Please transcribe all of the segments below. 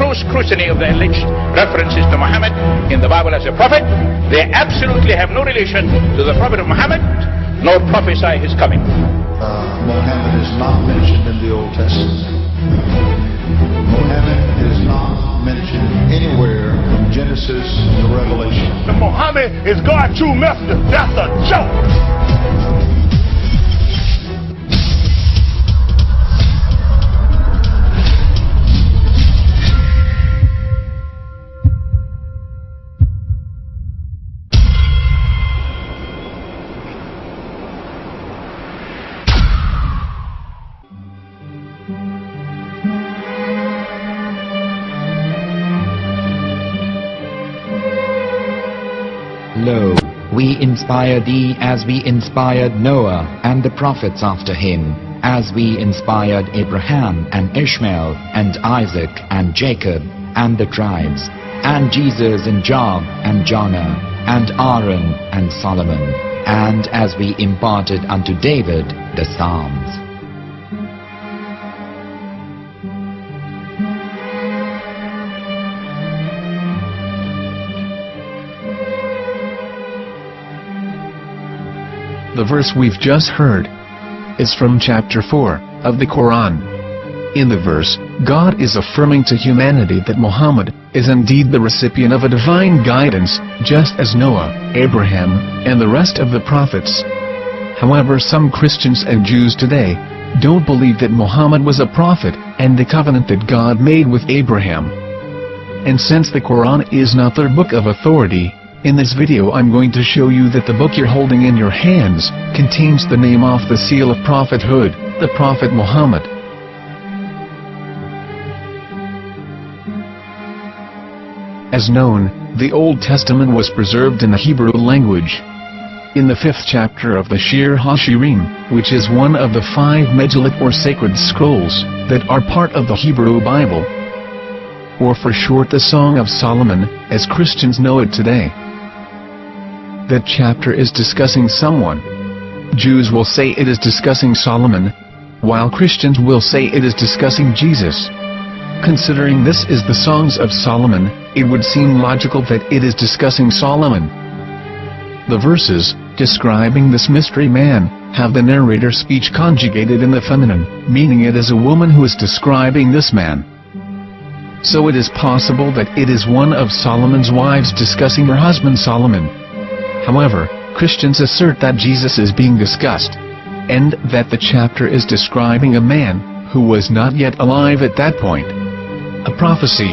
thorough scrutiny of the alleged references to Muhammad in the Bible as a prophet, they absolutely have no relation to the prophet of Muhammad, nor prophesy his coming. Muhammad is not mentioned in the Old Testament. Muhammad is not mentioned anywhere from Genesis to Revelation. Muhammad is God's true messenger. That's a joke. Lo, we inspire thee as we inspired Noah and the prophets after him, as we inspired Abraham and Ishmael and Isaac and Jacob and the tribes, and Jesus and Job and Jonah and Aaron and Solomon, and as we imparted unto David the Psalms. The verse we've just heard is from chapter 4 of the Quran. In the verse, God is affirming to humanity that Muhammad is indeed the recipient of a divine guidance, just as Noah, Abraham, and the rest of the prophets. However, some Christians and Jews today don't believe that Muhammad was a prophet and the covenant that God made with Abraham. And since the Quran is not their book of authority, in this video I'm going to show you that the book you're holding in your hands contains the name off the seal of prophethood, the Prophet Muhammad. As known, the Old Testament was preserved in the Hebrew language. In the 5th chapter of the Shir HaShirim, which is one of the 5 Megillat or sacred scrolls that are part of the Hebrew Bible, or for short the Song of Solomon, as Christians know it today. That chapter is discussing someone. Jews will say it is discussing Solomon, while Christians will say it is discussing Jesus. Considering this is the Songs of Solomon, it would seem logical that it is discussing Solomon. The verses, describing this mystery man, have the narrator's speech conjugated in the feminine, meaning it is a woman who is describing this man. So it is possible that it is one of Solomon's wives discussing her husband Solomon. However, Christians assert that Jesus is being discussed, and that the chapter is describing a man who was not yet alive at that point. A prophecy.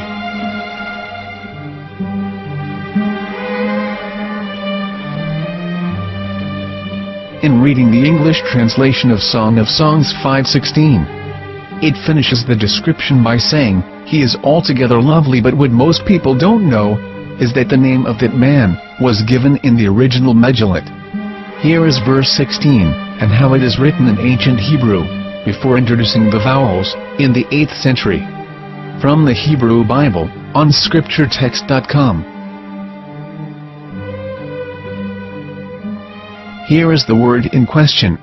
In reading the English translation of Song of Songs 5:16, it finishes the description by saying, "He is altogether lovely," but what most people don't know is that the name of that man was given in the original Megillat. Here is verse 16, and how it is written in ancient Hebrew, before introducing the vowels, in the 8th century. From the Hebrew Bible, on scripturetext.com. Here is the word in question.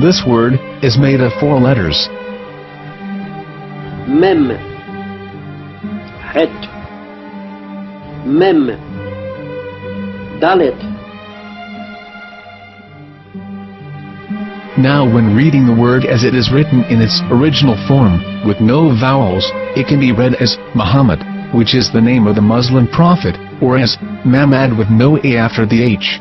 This word is made of 4 letters. Mem, Het, Mem, Dalet. Now when reading the word as it is written in its original form, with no vowels, it can be read as Muhammad, which is the name of the Muslim prophet, or as Mamad with no A after the H.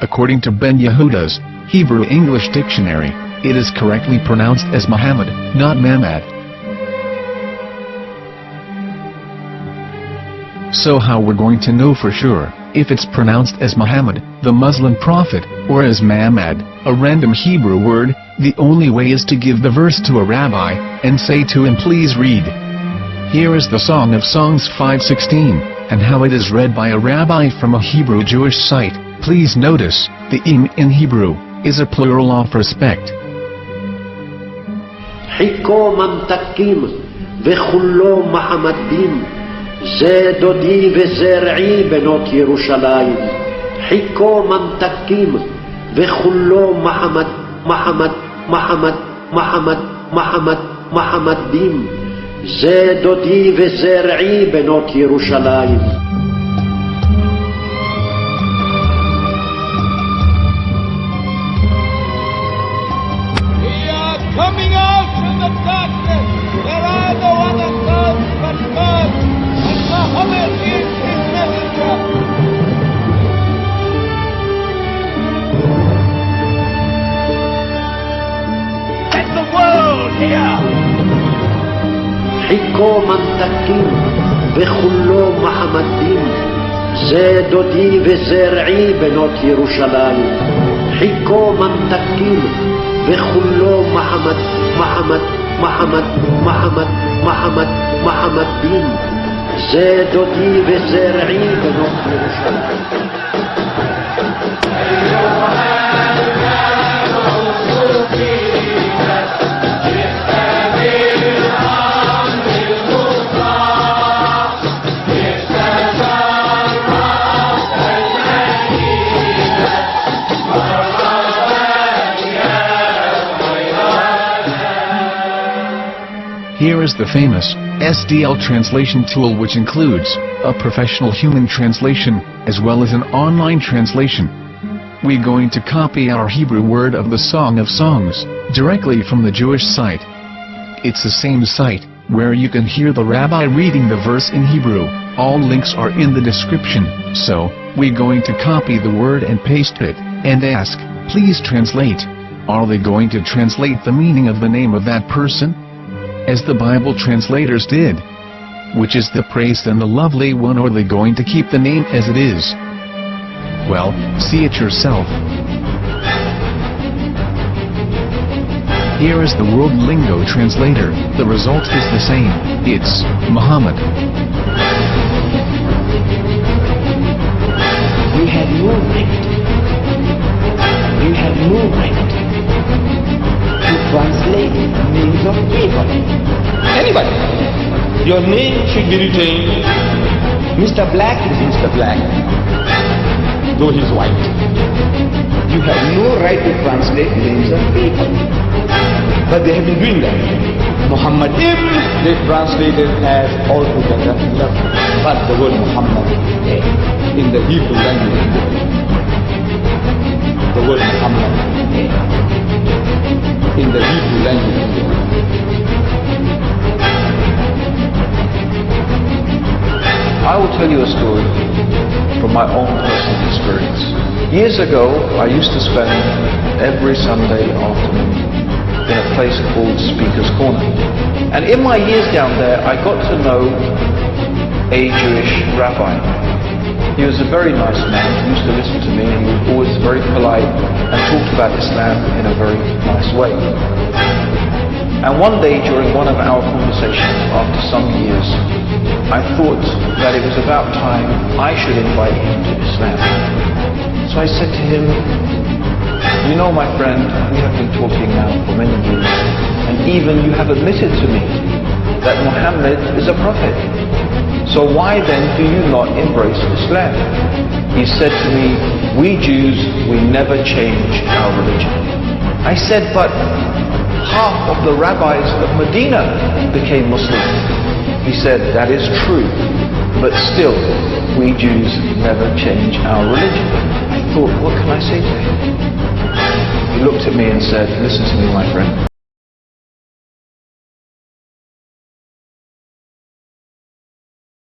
According to Ben Yehuda's Hebrew English Dictionary, it is correctly pronounced as Muhammad, not Mamad. So how we're going to know for sure if it's pronounced as Muhammad, the Muslim prophet, or as Mamad, a random Hebrew word? The only way is to give the verse to a rabbi and say to him, "Please read." Here is the Song of Songs 5:16, and how it is read by a rabbi from a Hebrew Jewish site. Please notice, the im in Hebrew is a plural of respect. Hiko mamtakim vechullo Muhammadim ze dodi ve zer'i benot Yerushalayim. Hiko mamtakim וכולו מחמד, מחמד, מחמד, מחמד, מחמד, מחמדים. זה דודי וזרעי בנות ירושלים. Coming out from the darkness, there are no other gods but God, and Muhammad is his messenger. Let the world hear. חיקו ממתקים וכולו מחמדים. זה דודי וזרעי בנות ירושלים. חיקו ממתקים וכולו מחמד, מחמד, מחמד, מחמד, מחמד, מחמדים. זה דודי וזרעי בנות ירושלים. Here is the famous SDL translation tool, which includes a professional human translation as well as an online translation. We're going to copy our Hebrew word of the Song of Songs directly from the Jewish site. It's the same site where you can hear the rabbi reading the verse in Hebrew. All links are in the description, so we're going to copy the word and paste it and ask, please translate. Are they going to translate the meaning of the name of that person? As the Bible translators did. Which is the praised and the lovely one, or are they going to keep the name as it is? Well, see it yourself. Here is the World Lingo translator. The result is the same. It's Muhammad. We have no right. We have no right to translate names of people. Anybody. Your name should be retained. Mr. Black is Mr. Black, though he's white. You have no right to translate names of people. But they have been doing that. Muhammad ibn, they translated as altogether love. But the word Muhammad in the Hebrew language, the word Muhammad in the Hebrew language. I will tell you a story from my own personal experience. Years ago, I used to spend every Sunday afternoon in a place called Speaker's Corner. And in my years down there, I got to know a Jewish rabbi. He was a very nice man. He used to listen to me, and he was always very polite and talked about Islam in a very nice way. And one day during one of our conversations after some years, I thought that it was about time I should invite him to Islam. So I said to him, you know, my friend, we have been talking now for many years, and even you have admitted to me that Muhammad is a prophet. So why then do you not embrace Islam? He said to me, we Jews, we never change our religion. I said, but half of the rabbis of Medina became Muslim. He said, that is true, but still, we Jews never change our religion. I thought, what can I say to him? He looked at me and said, listen to me, my friend.